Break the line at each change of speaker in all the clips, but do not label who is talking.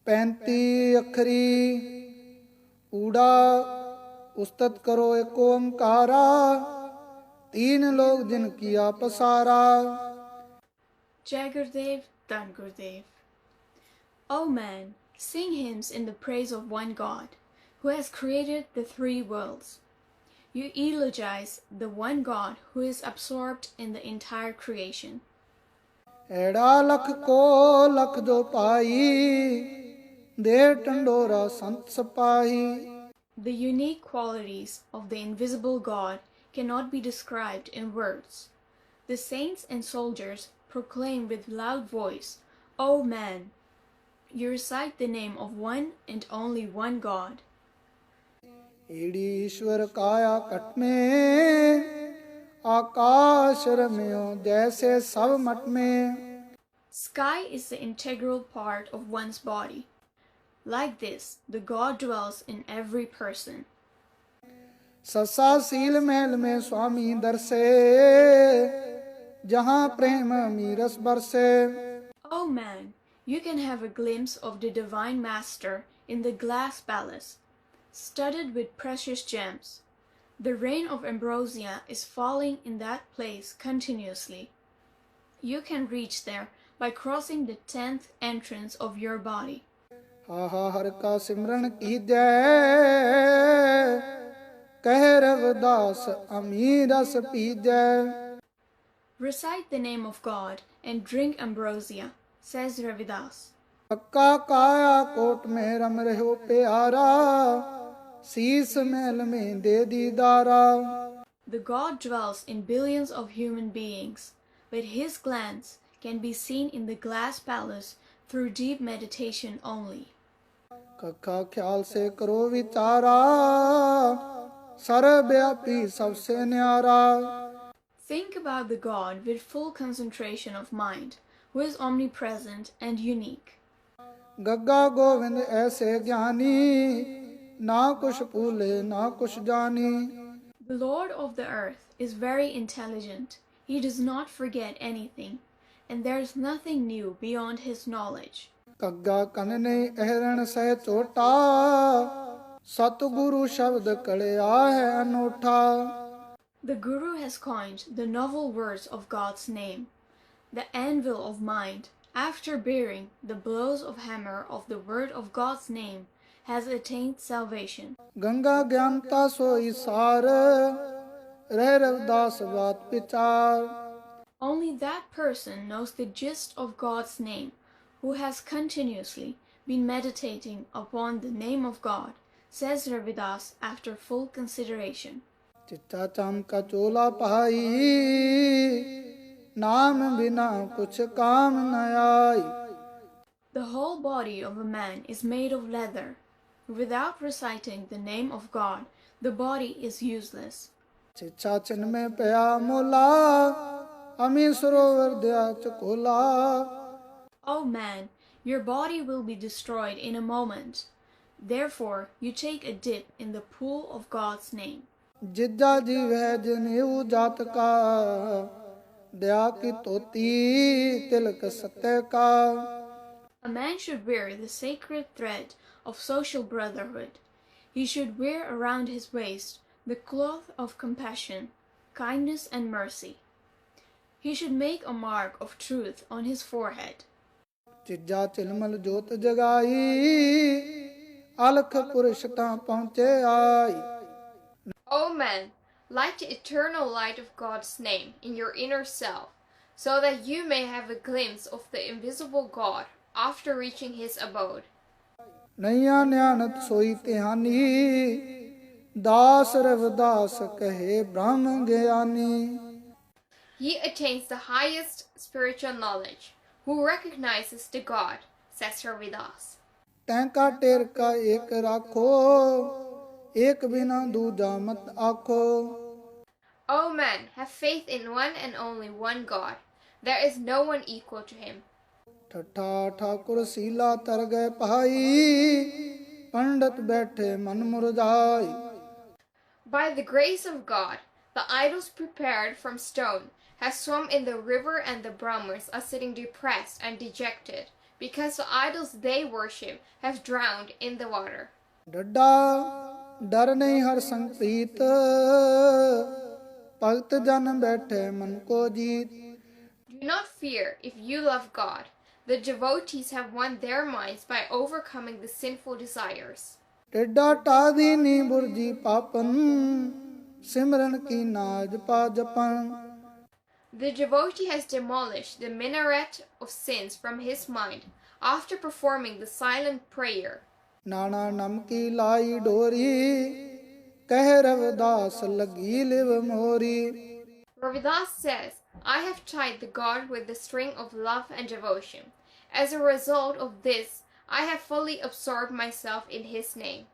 पैंती अखरी ऊड़ा उस्तत करो एक ओंकारा तीन लोग जिन किया पसारा।
Jai Gurudev, Dhan Gurudev. O man, sing hymns in the praise of one God, who has created the three worlds. You eulogize the one God who is absorbed in the entire creation.
एड़ा लख को लख जो पाई दे टंडोरा संत सपाही।
The unique qualities of the invisible God cannot be described in words. The saints and soldiers proclaim with loud voice, O man! You recite the name of one and only one God.
एड़ी ईश्वर काया cut में आकाश रम्यो जैसे सब मट में।
Sky is the integral part of one's body. Like this, the God dwells in every person.
ससा seal महल में स्वामी दरसे जहाँ प्रेम मीरस बरसे।
Oh man, you can have a glimpse of the Divine Master in the glass palace, studded with precious gems. The rain of ambrosia is falling in that place continuously. You can reach there by crossing the 10th entrance of your body.
हा हा हर का सिमरन कीजै कह Ravidas अमीरस पीजै।
Recite the name of God and drink ambrosia, says Ravidas.
पक्का काया coat में रम रहो प्यारा शीस महल में दे दीदारा।
The God dwells in billions of human beings, but his glance can be seen in the glass palace through deep meditation only.
कखा ख्याल से करो विचारा सर्वव्यापी सबसे न्यारा।
Think about the God with full concentration of mind, who is omnipresent and unique.
गग्गा Govind ऐसे ज्ञानी ना कुछ भूले ना कुछ जानी।
The Lord of the earth is very intelligent. He does not forget anything, and there is nothing new beyond his knowledge.
कग्गा कन ने अहरण सह चोटा सतगुरु शब्द कड़िया है अनूठा।
The Guru has coined the novel words of God's name. The anvil of mind, after bearing the blows of hammer of the word of God's name, has attained salvation.
Ganga ज्ञानता सोई सार रह रविदास बात विचार।
Only that person knows the gist of God's name, who has continuously been meditating upon the name of God, says Ravidas after full consideration.
चिट्टा चाम का चोला पाई नाम बिना कुछ काम न आई।
The whole body of a man is made of leather. Without reciting the name of God, the body is useless.
शिक्षा चिन्ह में पया मोला अमी सरोवर दया Chakola.
O man, your body will be destroyed in a moment. Therefore, you take a dip in the pool of God's name.
जिज्जा जीव है जनेऊ जात का दया की तोती तिलक सत्य का।
A man should wear the sacred thread of social brotherhood. He should wear around his waist the cloth of compassion, kindness, and mercy. He should make a mark of truth on his forehead.
चिज्जा चिलमल जोत जगाई अलख पुरुष ता पहुँचे आई।
O man, light the eternal light of God's name in your inner self, so that you may have a glimpse of the invisible God after reaching his abode.
नैया न्यानत सोई तिहानी दास रविदास कहे ब्रह्म ज्ञानी।
He attains the highest spiritual knowledge, who recognizes the God, says Ravidas.
टैंका टेर का एक राखो एक बिना दूजा मत आखो।
O man, have faith in one and only one God. There is no one equal to him.
ठठा Thakur सीला तर गए भाई पंडित बैठे मन मुरझाई।
By the grace of God, the idols prepared from stone have swum in the river and the Brahmins are sitting depressed and dejected because the idols they worship have drowned in the water.
ਡੱਡਾ ਡਰ ਨਹੀਂ ਹਰ ਸੰਗ ਪ੍ਰੀਤ ਭਗਤ ਜਨ ਬੈਠੇ ਮਨ ਕੋ ਜੀਤ
Do not fear if you love God. The devotees have won their minds by overcoming the sinful desires.
ਟੇਡਾ ਟਾਦੀ ਨੀ ਬੁਰਜੀ ਪਾਪਨ ਸਿਮਰਨ ਕੀ ਨਾਜ ਪਾ Japan
The devotee has demolished the minaret of sins from his mind after performing the silent prayer.
ਨਾਣਾ ਨਮ ਕੀ ਲਾਈ ਡੋਰੀ ਕਹਿ ਰਵਿਦਾਸ ਲੱਗੀ ਲਿਵ ਮੋਰੀ
Ravidas says, I have tied the God with the string of love and devotion. As a result of this, I have fully absorbed myself in his name.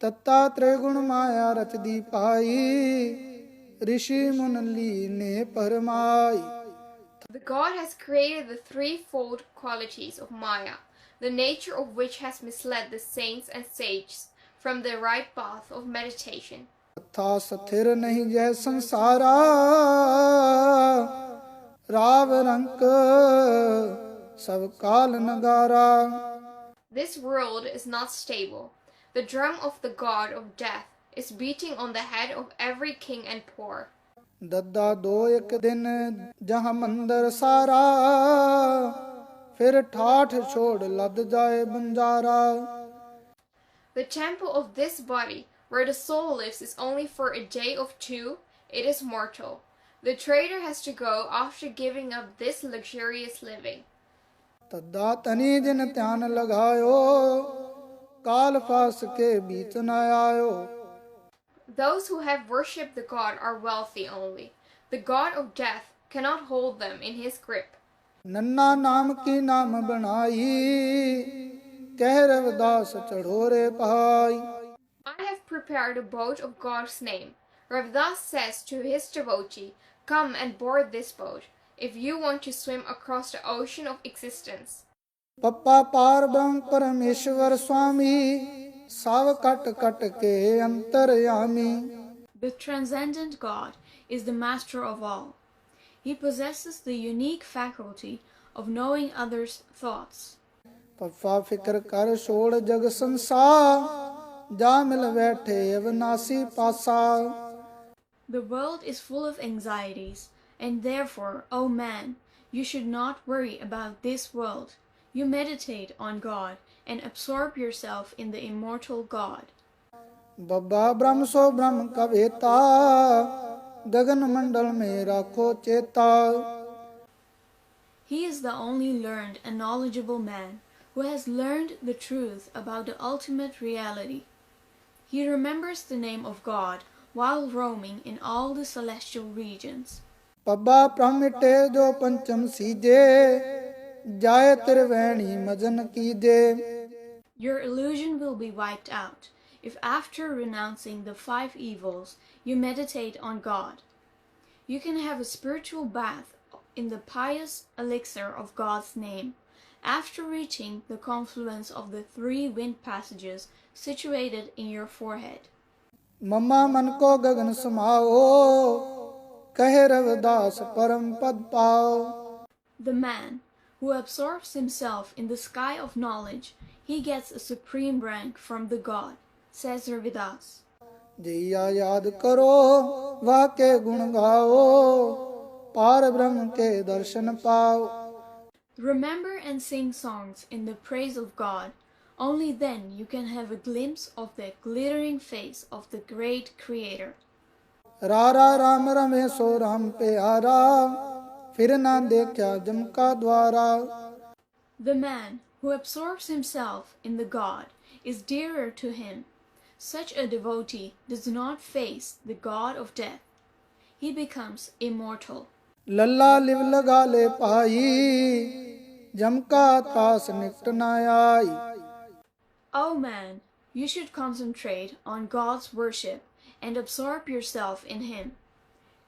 ਤਤਾ ਤ੍ਰਿਗੁਣ Maya ਰਚਦੀ Bhai Rishi ਮੁਨ ਲੀਨੇ ਪਰਮਾਈ
The God has created the threefold qualities of Maya, the nature of which has misled the saints and sages from the right path of meditation.
ਥਾ ਸਥਿਰ ਨਹੀਂ ਜੈ ਸੰਸਾਰਾ ਰਾਵ ਰੰਕ ਸਭ ਕਾਲ ਨਗਾਰਾ
This world is not stable. The drum of the god of death is beating on the head of every king and poor.
ਦੱਦਾ ਦੋ ਇੱਕ ਦਿਨ ਜਹਾਂ ਮੰਦਰ ਸਾਰਾ ਫਿਰ ਠਾਠ ਛੋੜ ਲੱਦ ਜਾਏ Banjara
The temple of this body, where the soul lives, is only for a day of two. It is mortal. The traitor has to go after giving up this luxurious living.
ਤੱਦਾ ਤਨੀ ਜਿਨ ਧਿਆਨ ਲਗਾਇਓ ਕਾਲ ਫਾਸ ਕੇ ਬੀਚ ਨ ਆਇਓ
Those who have worshipped the god are wealthy only. The god of death cannot hold them in his grip.
ਨੰਨਾ ਨਾਮ ਕੀ ਨਾਮ ਬਣਾਈ ਕਹਿ ਰਵਿਦਾਸ ਚੜੋਰੇ ਪਾਈ
I have prepared a boat of God's name. Ravidas says to his devotee, come and board this boat if you want to swim across the ocean of existence.
ਪੱਪਾ ਪਾਰ ਬ੍ਰਹਮ ਪਰਮੇਸ਼ਵਰ ਸੁਆਮੀ ਸਭ ਕਟ ਕਟ ਕੇ ਅੰਤਰਯਾਮੀ
The transcendent God is the master of all. He possesses the unique faculty of knowing others' thoughts.
ਪੱਪਾ ਫਿਕਰ ਕਰ ਛੋੜ ਜਗ ਸੰਸਾਰ ਜਾ ਮਿਲ ਬੈਠੇ ਅਵਨਾਸੀ ਪਾਸਾ
The world is full of anxieties, and therefore, O man, you should not worry about this world. You meditate on God and absorb yourself in the immortal God.
ਬੱਬਾ ਬ੍ਰਹਮ ਸੋ ਬ੍ਰਹਮ ਕਵੇਤਾ ਗगन ਮੰਡਲ ਮੇ ਰਾਖੋ ਚੇਤਾ
He is the only learned and knowledgeable man who has learned the truth about the ultimate reality. He remembers the name of God while roaming in all the celestial regions.
ਪੱਬਾ ਪ੍ਰਮਿਟੇ ਜੋ ਪੰਚਮ CJ ਜਾਏ ਤਿਰਵੈਣੀ ਮਜਨ ਕੀਜੇ
Your illusion will be wiped out if after renouncing the 5 evils you meditate on God. You can have a spiritual bath in the pious elixir of God's name after reaching the confluence of the 3 wind passages situated in your forehead.
ਮਮਾ ਮਨ ਕੋ ਗगन ਸਮਾਓ ਕਹੇ ਰਵਿਦਾਸ ਪਰਮ ਪਦ ਪਾਓ
The man who absorbs himself in the sky of knowledge, he gets a supreme rank from the God, says Ravidas.
ਜੀਆ ਯਾਦ ਕਰੋ ਵਾਕੇ ਗੁਣ ਗਾਓ ਪਾਰ ਬ੍ਰਹਮ ਕੇ ਦਰਸ਼ਨ ਪਾਓ
Remember and sing songs in the praise of God. Only then you can have a glimpse of the glittering face of the great Creator.
ਰਾਰਾ Ram ਰਮੇ ਸੋ ਰਾਮ ਪਿਆਰਾ ਫਿਰ ਨਾ ਦੇਖਿਆ ਜਮਕਾ ਦਵਾਰਾ
The man who absorbs himself in the God is dearer to him. Such a devotee does not face the God of death. He becomes immortal.
ਲੱਲਾ ਲਿਵ ਲਗਾ ਲੈ ਪਾਈ ਜਮਕਾ ਤਾਸ ਨਿਕਟ ਨਾ ਆਈ
O man, you should concentrate on God's worship and absorb yourself in Him.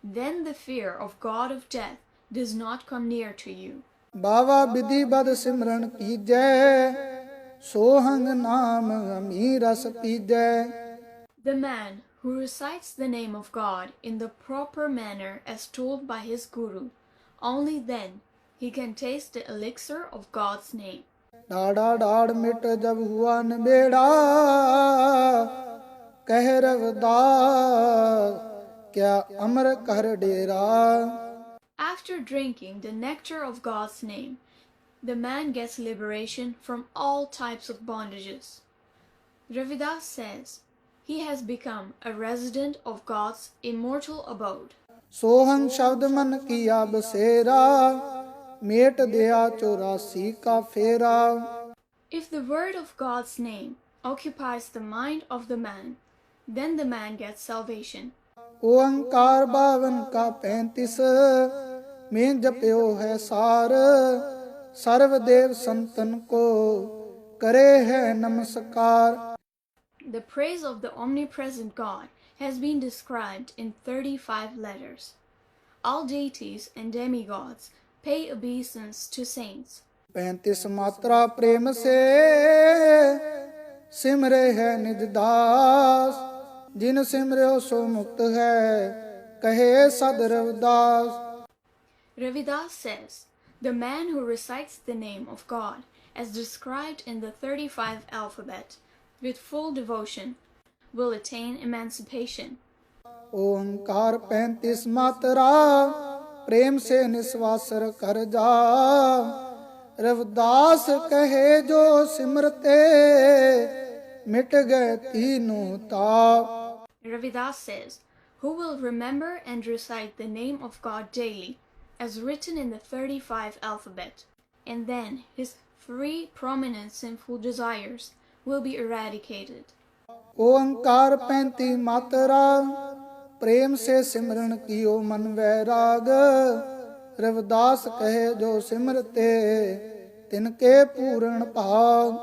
Then the fear of God of death does not come near to you.
ਬਾਵਾ ਵਿਧੀ ਬਦ ਸਿਮਰਨ ਕੀਜੈ ਸੋਹੰਗ ਨਾਮ ਅਮੀ ਰਸ ਪੀਜੈ
The man who recites the name of God in the proper manner as told by his guru, only then he can taste the elixir of God's name.
डाड़ा डाड़ मिट जब हुआ नबेड़ा, कह रविदास क्या अमर कर डेरा।
After drinking the nectar of God's name, the man gets liberation from all types of bondages. Ravidas says he has become a resident of God's immortal abode.
सोहं शब्द मन किया बसेरा, मेट दिया 84 का फेरा।
If the word of God's name occupies the mind of the man, then the man gets salvation.
ओंकार 52 का 35 में जप्यो है सार, सर्वदेव संतन को करे है नमस्कार।
The praise of the omnipresent God has been described in 35 letters. All deities and demigods pay obeisance to saints.
35 मात्रा प्रेम से सिमरे है निज दास, जिन सिमर्यो सो मुक्त है कहे सद Ravidas.
Ravidas says, the man who recites the name of God as described in the 35 alphabet with full devotion will attain emancipation.
ओंकार 35 मात्रा प्रेम से निस्वासर कर जा, रविदास कहे जो सिमरते मिट गए तीनों ताप।
Ravidas says, who will remember and recite the name of God daily as written in the 35 alphabet, and then his 3 prominent sinful desires will be eradicated.
ओंकार 35 मात्रा प्रेम से सिमरन कियो मन वैराग, रविदास कहे जो सिमरते तिनके पूर्ण भाग।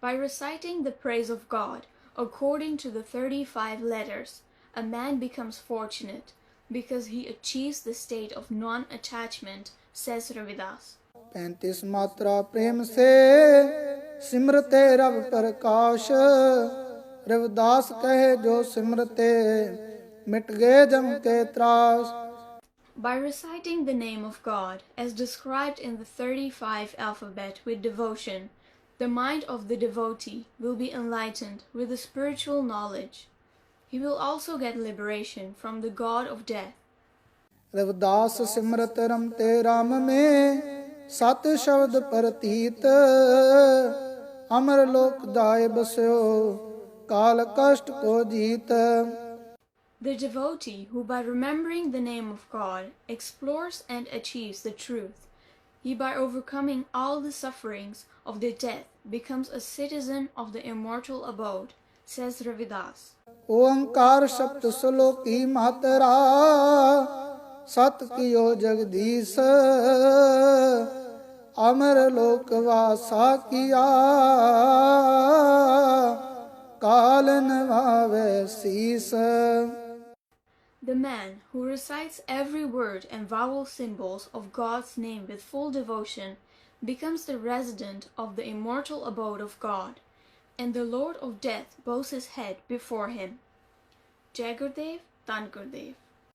By reciting the praise of God according to the 35 letters, a man becomes fortunate because he achieves the state of non-attachment, says Ravidas.
35 मात्रा प्रेम से सिमरते रब प्रकाश, रविदास कहे जो सिमरते मिट गए जम के त्रास।
By reciting the name of God as described in the 35 alphabet with devotion, the mind of the devotee will be enlightened with the spiritual knowledge. He will also get liberation from the god of death.
Ravidas Simrat रमते राम में सत शब्द प्रतीत, अमर लोक जाय बस्यो काल कष्ट को जीत।
The devotee who by remembering the name of God explores and achieves the truth, he by overcoming all the sufferings of the death becomes a citizen of the immortal abode, says Ravidas.
ओंकार सप्त श्लोकी मातरा सत कियो जगदीश, अमर लोक वासा किया काल नवावे शीस।
The man who recites every word and vowel symbols of God's name with full devotion becomes the resident of the immortal abode of God, and the Lord of Death bows his head before him. Jai Gurudev, Dhan Gurudev.